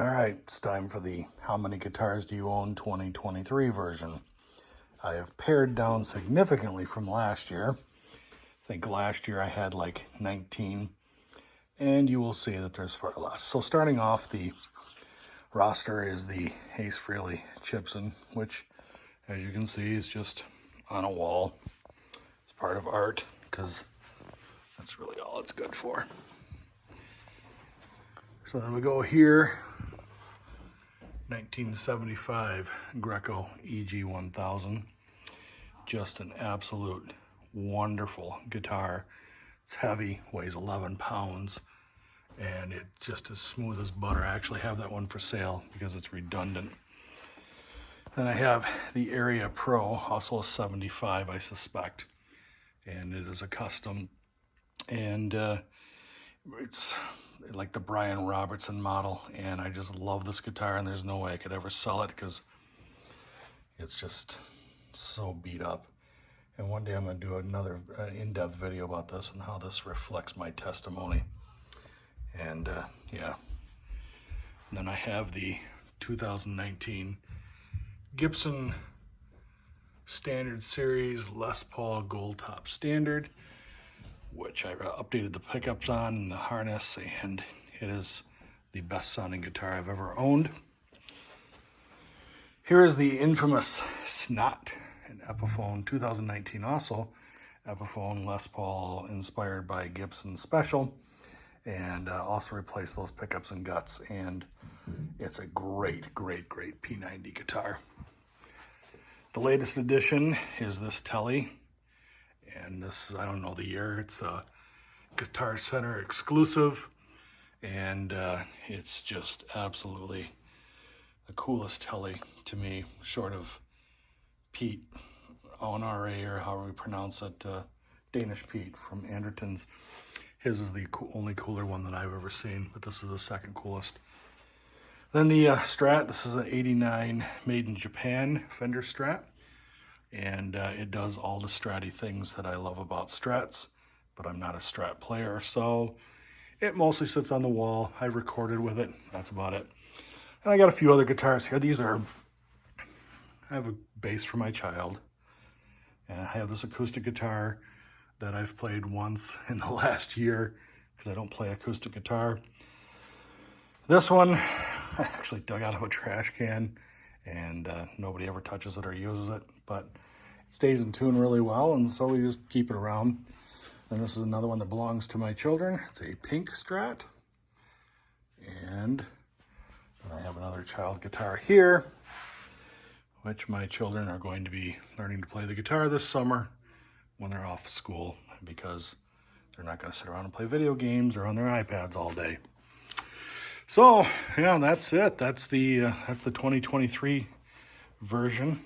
All right, it's time for the How Many Guitars Do You Own 2023 version. I have pared down significantly from last year. I think last year I had like 19, and you will see that there's far less. So starting off, the roster is the Ace Frehley Gibson, which, as you can see, is just on a wall. It's part of art, because that's really all it's good for. So then we go here, 1975 Greco EG1000. Just an absolute wonderful guitar. It's heavy, weighs 11 pounds, and it's just as smooth as butter. I actually have that one for sale because it's redundant. Then I have the Area Pro, also a 75, I suspect, and it is a custom, and it's like the Brian Robertson model, and I just love this guitar, and there's no way I could ever sell it because it's just so beat up. And one day I'm going to do another in-depth video about this and how this reflects my testimony. And yeah. And then I have the 2019 Gibson Standard Series Les Paul Gold Top Standard, which I updated the pickups on and the harness, and it is the best sounding guitar I've ever owned. Here is the infamous Strat, an Epiphone 2019 also. Epiphone Les Paul inspired by Gibson Special, and also replaced those pickups and guts, and it's a great, great, great P90 guitar. The latest addition is this Tele, and this, I don't know the year, it's a Guitar Center exclusive, and it's just absolutely the coolest Tele to me, short of Pete Onare, or however we pronounce it, Danish Pete from Anderton's. His is the only cooler one that I've ever seen, but this is the second coolest. Then the Strat, this is an 89 made in Japan Fender Strat, and it does all the Stratty things that I love about Strats, but I'm not a Strat player, so it mostly sits on the wall. I recorded with it, that's about it. And I got a few other guitars here. I have a bass for my child, and I have this acoustic guitar that I've played once in the last year because I don't play acoustic guitar. This one I actually dug out of a trash can, and nobody ever touches it or uses it, but it stays in tune really well, and so we just keep it around. And this is another one that belongs to my children. It's a pink Strat, and I have another child guitar here, which my children are going to be learning to play the guitar this summer when they're off school, because they're not going to sit around and play video games or on their iPads all day. So yeah, that's it. That's the 2023 version.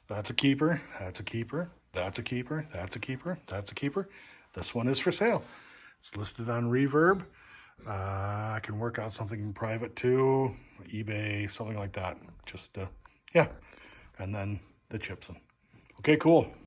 That's a keeper. That's a keeper. That's a keeper. That's a keeper. That's a keeper. This one is for sale. It's listed on Reverb. I can work out something in private too, eBay, something like that. Just yeah. And then the Gibson. Okay, cool.